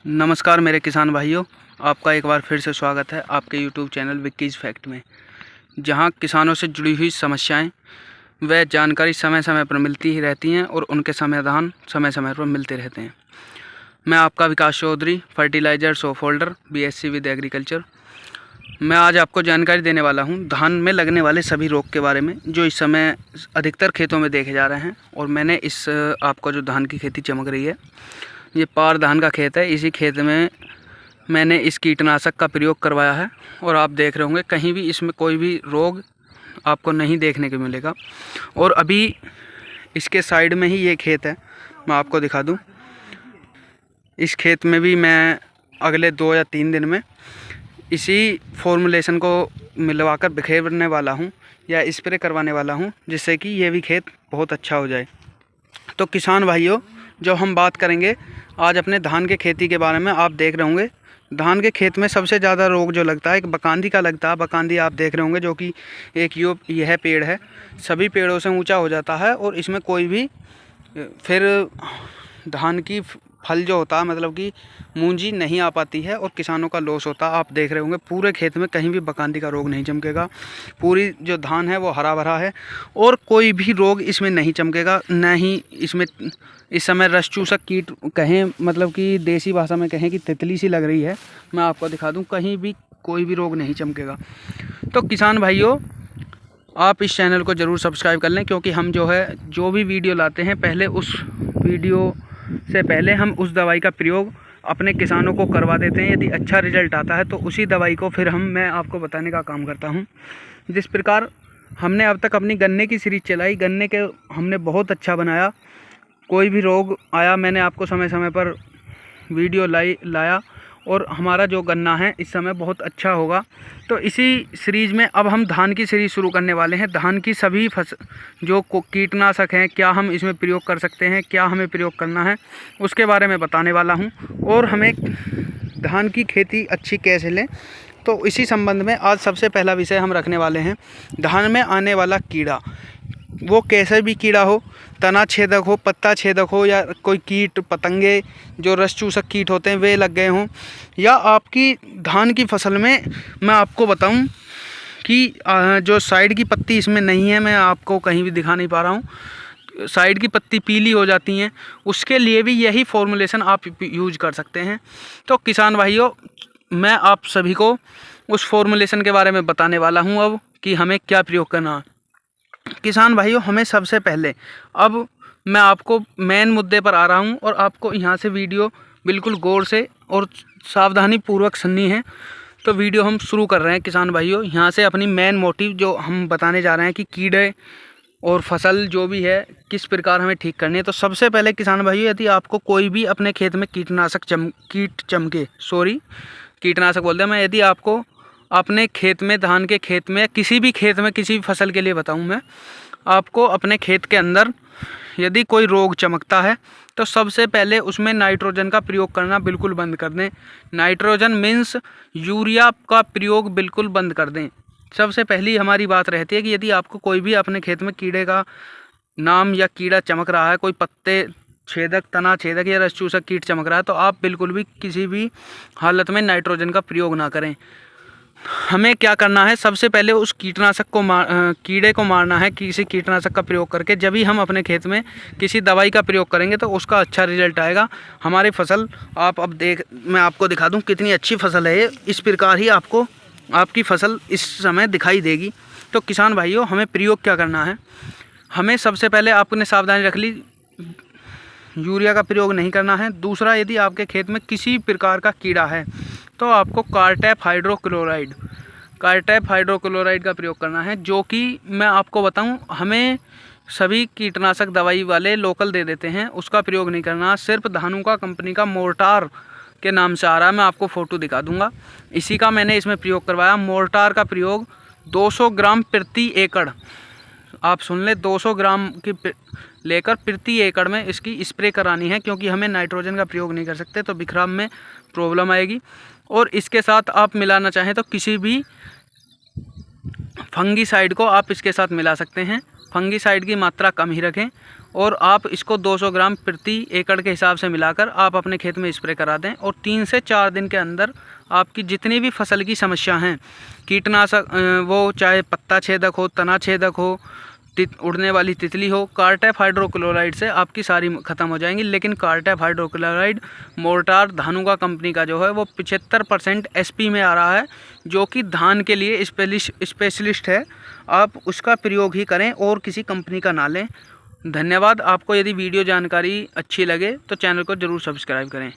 नमस्कार मेरे किसान भाइयों, आपका एक बार फिर से स्वागत है आपके YouTube चैनल विक्कीज़ फैक्ट में, जहां किसानों से जुड़ी हुई समस्याएं व जानकारी समय समय पर मिलती ही रहती हैं और उनके समाधान समय समय पर मिलते रहते हैं। मैं आपका Vikas Chaudhary, fertiliser shop holder, BSc with agriculture. मैं आज आपको जानकारी देने वाला हूं धान में लगने वाले सभी रोग के बारे में, जो इस समय अधिकतर खेतों में देखे जा रहे हैं। और मैंने इस आपको जो धान की खेती चमक रही है, ये पार धान का खेत है। इसी खेत में मैंने इस कीटनाशक का प्रयोग करवाया है और आप देख रहे होंगे कहीं भी इसमें कोई भी रोग आपको नहीं देखने को मिलेगा। और अभी इसके साइड में ही ये खेत है, मैं आपको दिखा दूं। इस खेत में भी मैं अगले 2 या 3 दिन में इसी फॉर्मुलेशन को मिलवाकर बिखेरने वाला हूं या स्प्रे करवाने वाला हूं, जिससे कि ये भी खेत बहुत अच्छा हो जाए। तो किसान भाइयों, जो हम बात करेंगे आज अपने धान के खेती के बारे में, आप देख रहे होंगे धान के खेत में सबसे ज़्यादा रोग जो लगता है एक बकांदी का लगता है। बकांदी आप देख रहे होंगे जो कि एक यह पेड़ है, सभी पेड़ों से ऊंचा हो जाता है और इसमें कोई भी फिर धान की फल जो होता है, मतलब कि मूंजी नहीं आ पाती है और किसानों का लॉस होता है। आप देख रहे होंगे पूरे खेत में कहीं भी बकांदी का रोग नहीं चमकेगा। पूरी जो धान है वो हरा भरा है और कोई भी रोग इसमें नहीं चमकेगा। न ही इसमें इस समय रस चूसक कीट कहें, मतलब कि देसी भाषा में कहें कि तितली सी लग रही है, मैं आपको दिखा दूं, कहीं भी कोई भी रोग नहीं चमकेगा। तो किसान भाइयों, आप इस चैनल को ज़रूर सब्सक्राइब कर लें, क्योंकि हम जो भी वीडियो लाते हैं पहले उस वीडियो से पहले हम उस दवाई का प्रयोग अपने किसानों को करवा देते हैं। यदि अच्छा रिजल्ट आता है तो उसी दवाई को फिर मैं आपको बताने का काम करता हूं। जिस प्रकार हमने अब तक अपनी गन्ने की सीरीज चलाई, गन्ने के हमने बहुत अच्छा बनाया। कोई भी रोग आया मैंने आपको समय समय पर वीडियो लाया और हमारा जो गन्ना है इस समय बहुत अच्छा होगा। तो इसी सीरीज़ में अब हम धान की सीरीज़ शुरू करने वाले हैं। धान की सभी जो कीटनाशक हैं, क्या हम इसमें प्रयोग कर सकते हैं, क्या हमें प्रयोग करना है, उसके बारे में बताने वाला हूं। और हमें धान की खेती अच्छी कैसे लें, तो इसी संबंध में आज सबसे पहला विषय हम रखने वाले हैं धान में आने वाला कीड़ा। वो कैसे भी कीड़ा हो, तना छेदक हो, पत्ता छेदक हो, या कोई कीट पतंगे जो रस चूसक कीट होते हैं वे लग गए हों, या आपकी धान की फसल में मैं आपको बताऊं कि जो साइड की पत्ती इसमें नहीं है, मैं आपको कहीं भी दिखा नहीं पा रहा हूं, साइड की पत्ती पीली हो जाती हैं, उसके लिए भी यही फॉर्मुलेशन आप यूज कर सकते हैं। तो किसान भाइयों, मैं आप सभी को उस फॉर्मुलेशन के बारे में बताने वाला हूँ अब कि हमें क्या प्रयोग करना है। किसान भाइयों, हमें सबसे पहले, अब मैं आपको मेन मुद्दे पर आ रहा हूं और आपको यहां से वीडियो बिल्कुल गौर से और सावधानी पूर्वक सुननी है। तो वीडियो हम शुरू कर रहे हैं किसान भाइयों। यहां से अपनी मेन मोटिव जो हम बताने जा रहे हैं कि कीड़े और फसल जो भी है किस प्रकार हमें ठीक करनी है। तो सबसे पहले किसान भाइयों, यदि आपको कोई भी अपने खेत में कीटनाशक बोलते हैं मैं, यदि आपको अपने खेत में, धान के खेत में, किसी भी खेत में, किसी भी फसल के लिए बताऊं मैं आपको, अपने खेत के अंदर यदि कोई रोग चमकता है तो सबसे पहले उसमें नाइट्रोजन का प्रयोग करना बिल्कुल बंद कर दें। नाइट्रोजन मीन्स यूरिया का प्रयोग बिल्कुल बंद कर दें। सबसे पहली हमारी बात रहती है कि यदि आपको कोई भी अपने खेत में कीड़े का नाम या कीड़ा चमक रहा है, कोई पत्ते छेदक, तना छेदक या रस चूसक कीट चमक रहा है, तो आप बिल्कुल भी किसी भी हालत में नाइट्रोजन का प्रयोग ना करें। हमें क्या करना है, सबसे पहले उस कीटनाशक को कीड़े को मारना है किसी कीटनाशक का प्रयोग करके। जब भी हम अपने खेत में किसी दवाई का प्रयोग करेंगे तो उसका अच्छा रिजल्ट आएगा। हमारी फसल मैं आपको दिखा दूं कितनी अच्छी फसल है ये। इस प्रकार ही आपको आपकी फसल इस समय दिखाई देगी। तो किसान भाइयों, हमें प्रयोग क्या करना है, हमें सबसे पहले आपने सावधानी रख ली, यूरिया का प्रयोग नहीं करना है। दूसरा, यदि आपके खेत में किसी प्रकार का कीड़ा है तो आपको कार्टैप हाइड्रोक्लोराइड का प्रयोग करना है, जो कि मैं आपको बताऊं, हमें सभी कीटनाशक दवाई वाले लोकल दे देते हैं, उसका प्रयोग नहीं करना। सिर्फ धानुका कंपनी का मोर्टार के नाम से आ रहा है, मैं आपको फ़ोटो दिखा दूंगा, इसी का मैंने इसमें प्रयोग करवाया। मोर्टार का प्रयोग 200 ग्राम प्रति एकड़, आप सुन ले, 200 ग्राम की लेकर प्रति एकड़ में इसकी स्प्रे करानी है, क्योंकि हमें नाइट्रोजन का प्रयोग नहीं कर सकते तो बिखराव में प्रॉब्लम आएगी। और इसके साथ आप मिलाना चाहें तो किसी भी फंगीसाइड को आप इसके साथ मिला सकते हैं। फंगीसाइड की मात्रा कम ही रखें और आप इसको 200 ग्राम प्रति एकड़ के हिसाब से मिलाकर आप अपने खेत में स्प्रे करा दें। और 3 से 4 दिन के अंदर आपकी जितनी भी फसल की समस्या हैं, कीटनाशक वो चाहे पत्ता छेदक हो, तना छेदक हो, उड़ने वाली तितली हो, कार्टेप हाइड्रोक्लोराइड से आपकी सारी ख़त्म हो जाएंगी। लेकिन कार्टेप हाइड्रोक्लोराइड मोर्टार धानुका कंपनी का जो है वो 75% SP में आ रहा है, जो कि धान के लिए स्पेशलिस्ट है। आप उसका प्रयोग ही करें और किसी कंपनी का ना लें। धन्यवाद। आपको यदि वीडियो जानकारी अच्छी लगे तो चैनल को ज़रूर सब्सक्राइब करें।